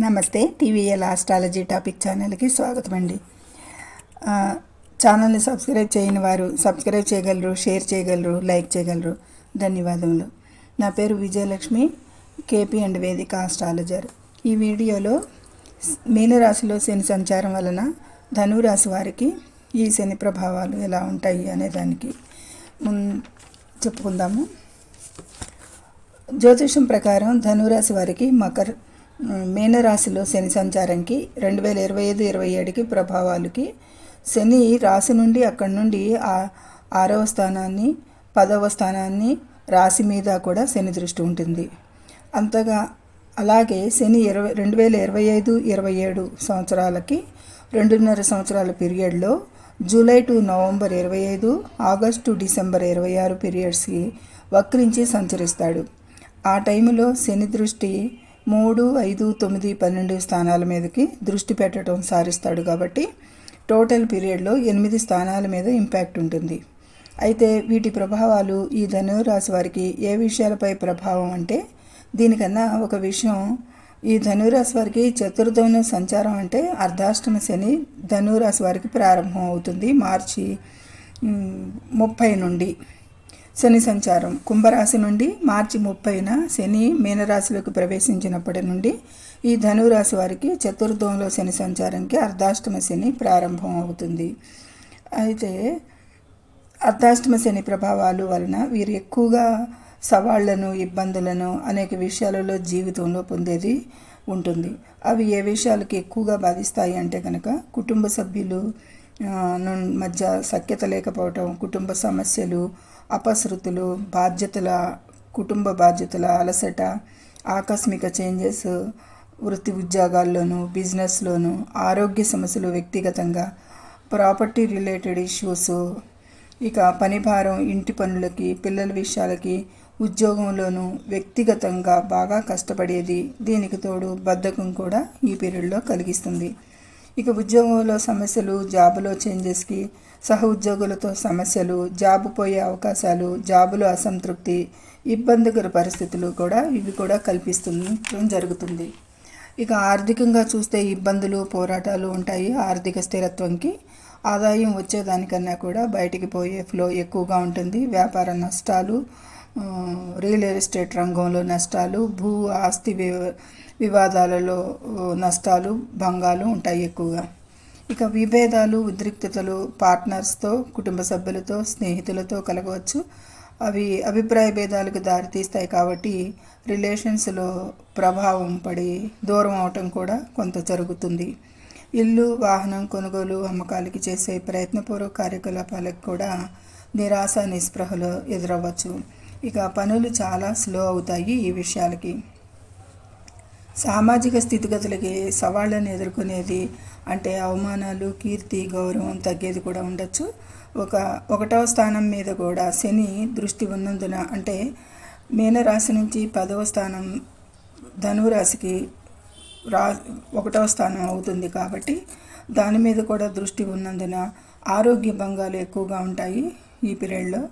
నమస్తే. TVL astrology topic ఛానల్కి స్వాగతం అండి. ఛానల్ని సబ్స్క్రైబ్ చేయని వారు సబ్స్క్రైబ్ చేయగలరు, షేర్ చేయగలరు, లైక్ చేయగలరు. ధన్యవాదములు. నా పేరు విజయలక్ష్మి, కేపీ అండ్ వేదిక ఆస్ట్రాలజర్. ఈ వీడియోలో మీనరాశిలో శని సంచారం వలన ధనురాశి వారికి ఈ శని ప్రభావాలు ఎలా ఉంటాయి అనే దానికి చెప్పుకుందాము. జ్యోతిషం ప్రకారం ధనురాశి వారికి మీనరాశిలో శని సంచారంకి 2025-27కి ప్రభావాలకి శని రాశి నుండి అక్కడి నుండి 6వ స్థానాన్ని 10వ స్థానాన్ని రాశి మీద కూడా శని దృష్టి ఉంటుంది. అంతగా అలాగే శని 2025-27 సంవత్సరాలకి 2.5 సంవత్సరాల పీరియడ్లో July to November 25, August to December 26 పీరియడ్స్కి వక్రించి సంచరిస్తాడు. ఆ టైంలో శని దృష్టి 3, 5, 9, 12 స్థానాల మీదకి దృష్టి పెట్టడం సారిస్తాడు. కాబట్టి టోటల్ పీరియడ్లో 8 స్థానాల మీద ఇంపాక్ట్ ఉంటుంది. అయితే వీటి ప్రభావాలు ఈ ధనురాశి వారికి ఏ విషయాలపై ప్రభావం అంటే, దీనికన్నా ఒక విషయం, ఈ ధనురాశి వారికి చతుర్థంలో సంచారం అంటే అర్ధాష్టమ శని ధనురాశి వారికి ప్రారంభం అవుతుంది. మార్చి 30 నుండి శని సంచారం కుంభరాశి నుండి మార్చి 30న శని మీనరాశిలోకి ప్రవేశించినప్పటి నుండి ఈ ధనురాశి వారికి చతుర్థంలో శని సంచారంకి అర్ధాష్టమ శని ప్రారంభం అవుతుంది. అయితే అర్ధాష్టమ శని ప్రభావాలు వలన వీరు ఎక్కువగా సవాళ్లను, ఇబ్బందులను అనేక విషయాలలో జీవితంలో పొందేది ఉంటుంది. అవి ఏ విషయాలకి ఎక్కువగా బాధిస్తాయి అంటే కనుక, కుటుంబ సభ్యులు మధ్య సఖ్యత లేకపోవటం, కుటుంబ సమస్యలు, అపశృతులు, కుటుంబ బాధ్యతల అలసట, ఆకస్మిక చేంజెస్, వృత్తి ఉద్యోగాల్లోనూ బిజినెస్లోనూ, ఆరోగ్య సమస్యలు, వ్యక్తిగతంగా ప్రాపర్టీ రిలేటెడ్ ఇష్యూస్, ఇక పని భారం, ఇంటి పనులకి, పిల్లల విషయాలకి, ఉద్యోగంలోనూ వ్యక్తిగతంగా బాగా కష్టపడేది. దీనికి తోడు బద్ధకం కూడా ఈ పీరియడ్లో కలిగిస్తుంది. ఇక ఉద్యోగంలో సమస్యలు, జాబులో చేంజెస్కి, సహ ఉద్యోగులతో సమస్యలు, జాబు పోయే అవకాశాలు, జాబులో అసంతృప్తి, ఇబ్బందికర పరిస్థితులు కూడా ఇవి కూడా కల్పిస్తుండటం జరుగుతుంది. ఇక ఆర్థికంగా చూస్తే ఇబ్బందులు, పోరాటాలు ఉంటాయి. ఆర్థిక స్థిరత్వంకి ఆదాయం వచ్చేదానికన్నా కూడా బయటికి పోయే ఫ్లో ఎక్కువగా ఉంటుంది. వ్యాపార నష్టాలు, రియల్ ఎస్టేట్ రంగంలో నష్టాలు, భూ ఆస్తి వివాదాలలో నష్టాలు, భంగాలు ఉంటాయి ఎక్కువగా. ఇక విభేదాలు, ఉద్రిక్తతలు పార్ట్నర్స్తో, కుటుంబ సభ్యులతో, స్నేహితులతో కలగవచ్చు. అవి అభిప్రాయ భేదాలకు దారితీస్తాయి. కాబట్టి రిలేషన్స్లో ప్రభావం పడి దూరం అవటం కూడా కొంత జరుగుతుంది. ఇల్లు, వాహనం కొనుగోలు, అమ్మకాలకి చేసే ప్రయత్నపూర్వక కార్యకలాపాలకు కూడా నిరాశ, నిస్పృహలు ఎదురవ్వచ్చు. ఇక పనులు చాలా స్లో అవుతాయి. ఈ విషయాలకి సామాజిక స్థితిగతులకి సవాళ్ళను ఎదుర్కొనేది అంటే అవమానాలు, కీర్తి, గౌరవం తగ్గేది కూడా ఉండొచ్చు. 1వ స్థానం మీద కూడా శని దృష్టి ఉన్నందున, అంటే మీనరాశి నుంచి 10వ స్థానం ధనురాశికి 1వ స్థానం అవుతుంది. కాబట్టి దాని మీద కూడా దృష్టి ఉన్నందున ఆరోగ్య భంగాలు ఎక్కువగా ఉంటాయి ఈ పీరియడ్లో.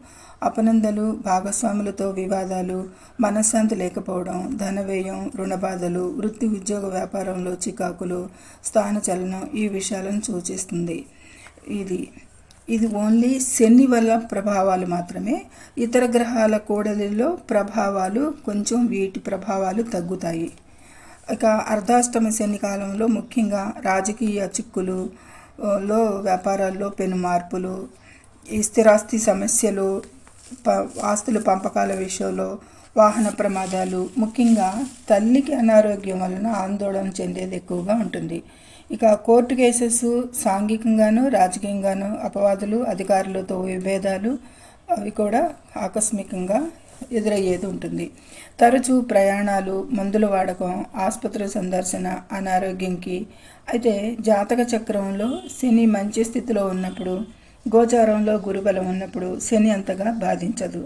అపనందలు, భాగస్వాములతో వివాదాలు, మనశ్శాంతి లేకపోవడం, ధనవ్యయం, రుణబాధలు, వృత్తి ఉద్యోగ వ్యాపారంలో చికాకులు, స్థానచలనం ఈ విషయాలను సూచిస్తుంది. ఇది ఓన్లీ శని వల్ల ప్రభావాలు మాత్రమే. ఇతర గ్రహాల కూడలిలో ప్రభావాలు కొంచెం వీటి ప్రభావాలు తగ్గుతాయి. ఇక అర్ధాష్టమ శని కాలంలో ముఖ్యంగా రాజకీయ చిక్కులు లో, వ్యాపారాల్లో పెను మార్పులు, ఈ స్థిరాస్తి సమస్యలు, ఆస్తుల పంపకాల విషయంలో వాహన ప్రమాదాలు, ముఖ్యంగా తల్లికి అనారోగ్యం వలన ఆందోళన చెందేది ఎక్కువగా ఉంటుంది. ఇక కోర్టు కేసెస్, సాంఘికంగాను రాజకీయంగాను అపవాదులు, అధికారులతో విభేదాలు అవి కూడా ఆకస్మికంగా ఎదురయ్యేది ఉంటుంది. తరచూ ప్రయాణాలు, మందుల వాడకం, ఆసుపత్రి సందర్శన అనారోగ్యంకి. అయితే జాతక చక్రంలో శని మంచి స్థితిలో ఉన్నప్పుడు, గోచారంలో గురుబలం ఉన్నప్పుడు శని అంతగా బాధించదు.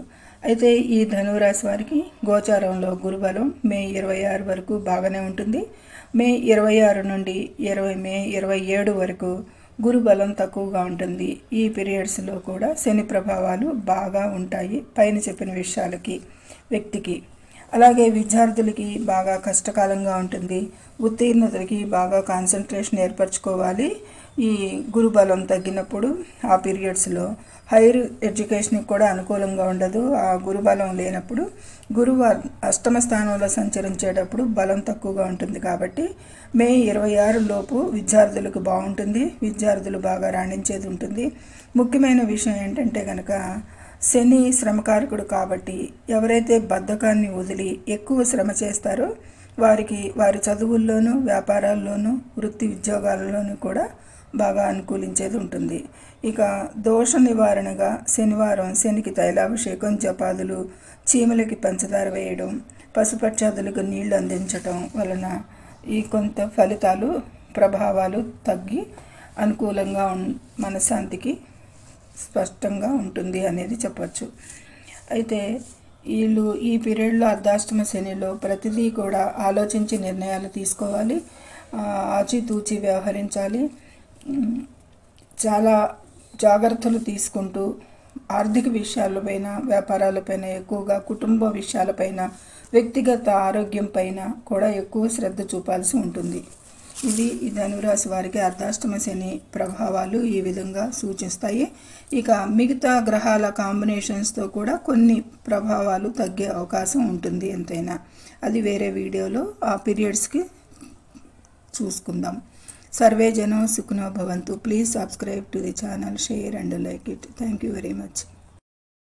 అయితే ఈ ధనురాశి వారికి గోచారంలో గురుబలం మే 26 వరకు బాగానే ఉంటుంది. మే 26 నుండి మే 27 వరకు గురుబలం తక్కువగా ఉంటుంది. ఈ పీరియడ్స్లో కూడా శని ప్రభావాలు బాగా ఉంటాయి పైన చెప్పిన విషయాలకి వ్యక్తికి. అలాగే విద్యార్థులకి బాగా కష్టకాలంగా ఉంటుంది. ఉత్తీర్ణతకి బాగా కాన్సన్ట్రేషన్ ఏర్పరచుకోవాలి. ఈ గురుబలం తగ్గినప్పుడు ఆ పీరియడ్స్లో హైయర్ ఎడ్యుకేషన్కి కూడా అనుకూలంగా ఉండదు. ఆ గురుబలం లేనప్పుడు గురువు అష్టమ స్థానంలో సంచరించేటప్పుడు బలం తక్కువగా ఉంటుంది. కాబట్టి మే 26 లోపు విద్యార్థులకు బాగుంటుంది. విద్యార్థులు బాగా రాణించేది ఉంటుంది. ముఖ్యమైన విషయం ఏంటంటే కనుక శని శ్రమకారకుడు కాబట్టి ఎవరైతే బద్ధకాన్ని వదిలి ఎక్కువ శ్రమ చేస్తారో వారికి వారి చదువుల్లోనూ వ్యాపారాల్లోనూ వృత్తి ఉద్యోగాలలోనూ కూడా బాగా అనుకూలించేది ఉంటుంది. ఇక దోష నివారణగా శనివారం శనికి తైలాభిషేకం, జపాదులు, చీమలకి పంచదార వేయడం, పశుపక్షాదులకు నీళ్లు అందించడం వలన ఈ కొంత ఫలితాలు ప్రభావాలు తగ్గి అనుకూలంగా మనశ్శాంతికి స్పష్టంగా ఉంటుంది అనేది చెప్పచ్చు. అయితే వీళ్ళు ఈ పీరియడ్లో అర్ధాష్టమ శనిలో ప్రతిదీ కూడా ఆలోచించి నిర్ణయాలు తీసుకోవాలి. ఆచితూచి వ్యవహరించాలి. చాలా జాగ్రత్తలు తీసుకుంటూ ఆర్థిక విషయాలపైన, వ్యాపారాలపైన ఎక్కువగా, కుటుంబ విషయాలపైన, వ్యక్తిగత ఆరోగ్యం పైన కూడా ఎక్కువ శ్రద్ధ చూపాల్సి ఉంటుంది. ఇది ఈ ధనురాశి వారికి అర్ధాష్టమ శని ప్రభావాలు ఈ విధంగా సూచిస్తాయి. ఇక మిగతా గ్రహాల కాంబినేషన్స్తో కూడా కొన్ని ప్రభావాలు తగ్గే అవకాశం ఉంటుంది. ఎంతైనా అది వేరే వీడియోలో ఆ పీరియడ్స్కి చూసుకుందాం. సర్వే జనం సుఖినో భవంతు. Please subscribe to the channel, share and like it. Thank you very much.